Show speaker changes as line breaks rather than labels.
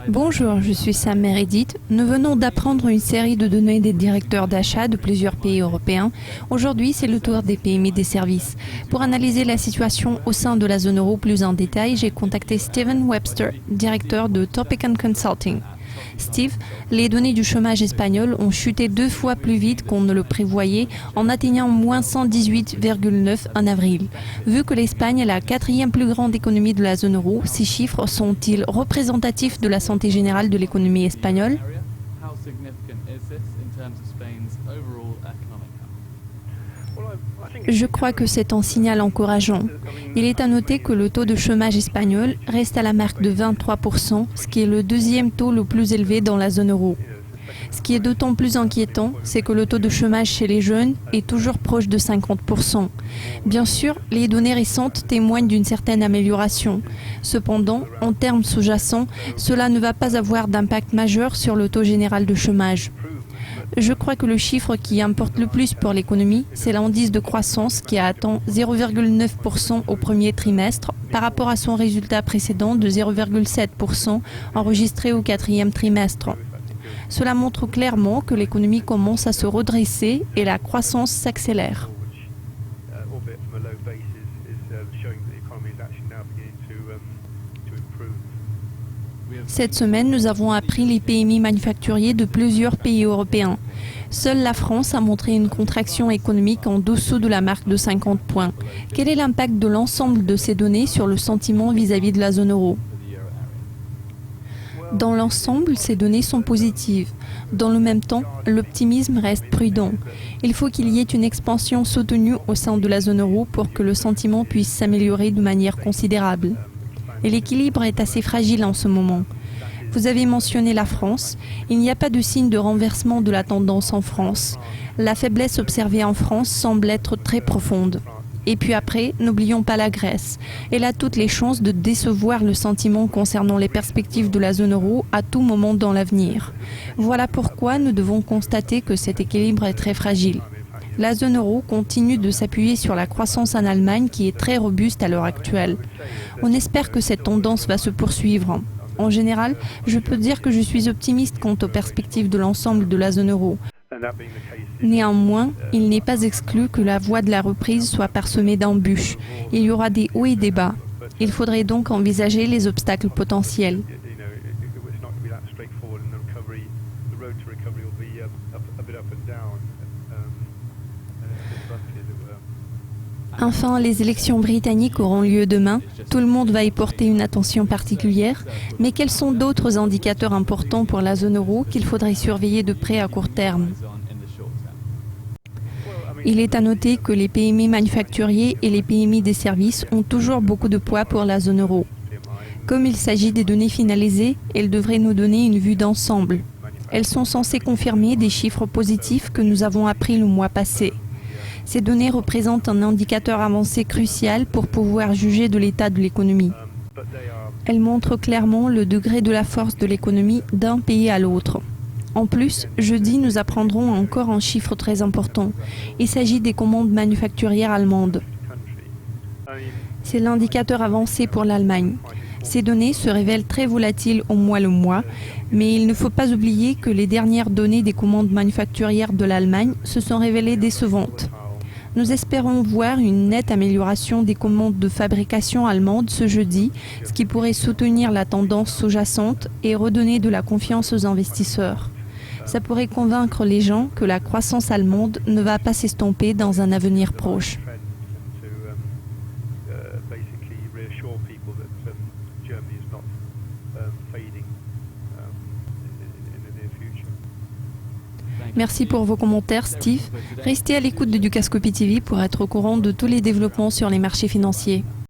Bonjour, je suis Sam Meredith. Nous venons d'apprendre une série de données des directeurs d'achat de plusieurs pays européens. Aujourd'hui, c'est le tour des PMI des services. Pour analyser la situation au sein de la zone euro plus en détail, j'ai contacté Steven Webster, directeur de Topic & Consulting. Steve, les données du chômage espagnol ont chuté 2 fois plus vite qu'on ne le prévoyait en atteignant moins 118,9 en avril. Vu que l'Espagne est la 4e plus grande économie de la zone euro, ces chiffres sont-ils représentatifs de la santé générale de l'économie espagnole ? Je crois que c'est un signal encourageant. Il est à noter que le taux de chômage espagnol reste à la marque de 23%, ce qui est le 2e taux le plus élevé dans la zone euro. Ce qui est d'autant plus inquiétant, c'est que le taux de chômage chez les jeunes est toujours proche de 50%. Bien sûr, les données récentes témoignent d'une certaine amélioration. Cependant, en termes sous-jacents, cela ne va pas avoir d'impact majeur sur le taux général de chômage. Je crois que le chiffre qui importe le plus pour l'économie, c'est l'indice de croissance qui a atteint 0,9% au premier trimestre par rapport à son résultat précédent de 0,7% enregistré au 4e trimestre. Cela montre clairement que l'économie commence à se redresser et la croissance s'accélère. Cette semaine, nous avons appris les PMI manufacturiers de plusieurs pays européens. Seule la France a montré une contraction économique en dessous de la marque de 50 points. Quel est l'impact de l'ensemble de ces données sur le sentiment vis-à-vis de la zone euro ? Dans l'ensemble, ces données sont positives. Dans le même temps, l'optimisme reste prudent. Il faut qu'il y ait une expansion soutenue au sein de la zone euro pour que le sentiment puisse s'améliorer de manière considérable. Et l'équilibre est assez fragile en ce moment. Vous avez mentionné la France. Il n'y a pas de signe de renversement de la tendance en France. La faiblesse observée en France semble être très profonde. Et puis après, n'oublions pas la Grèce. Elle a toutes les chances de décevoir le sentiment concernant les perspectives de la zone euro à tout moment dans l'avenir. Voilà pourquoi nous devons constater que cet équilibre est très fragile. La zone euro continue de s'appuyer sur la croissance en Allemagne qui est très robuste à l'heure actuelle. On espère que cette tendance va se poursuivre. En général, je peux dire que je suis optimiste quant aux perspectives de l'ensemble de la zone euro. Néanmoins, il n'est pas exclu que la voie de la reprise soit parsemée d'embûches. Il y aura des hauts et des bas. Il faudrait donc envisager les obstacles potentiels. Enfin, les élections britanniques auront lieu demain. Tout le monde va y porter une attention particulière. Mais quels sont d'autres indicateurs importants pour la zone euro qu'il faudrait surveiller de près à court terme ? Il est à noter que les PMI manufacturiers et les PMI des services ont toujours beaucoup de poids pour la zone euro. Comme il s'agit des données finalisées, elles devraient nous donner une vue d'ensemble. Elles sont censées confirmer des chiffres positifs que nous avons appris le mois passé. Ces données représentent un indicateur avancé crucial pour pouvoir juger de l'état de l'économie. Elles montrent clairement le degré de la force de l'économie d'un pays à l'autre. En plus, jeudi, nous apprendrons encore un chiffre très important. Il s'agit des commandes manufacturières allemandes. C'est l'indicateur avancé pour l'Allemagne. Ces données se révèlent très volatiles au mois le mois, mais il ne faut pas oublier que les dernières données des commandes manufacturières de l'Allemagne se sont révélées décevantes. Nous espérons voir une nette amélioration des commandes de fabrication allemandes ce jeudi, ce qui pourrait soutenir la tendance sous-jacente et redonner de la confiance aux investisseurs. Ça pourrait convaincre les gens que la croissance allemande ne va pas s'estomper dans un avenir proche. Merci pour vos commentaires, Steve. Restez à l'écoute de Dukascopy TV pour être au courant de tous les développements sur les marchés financiers.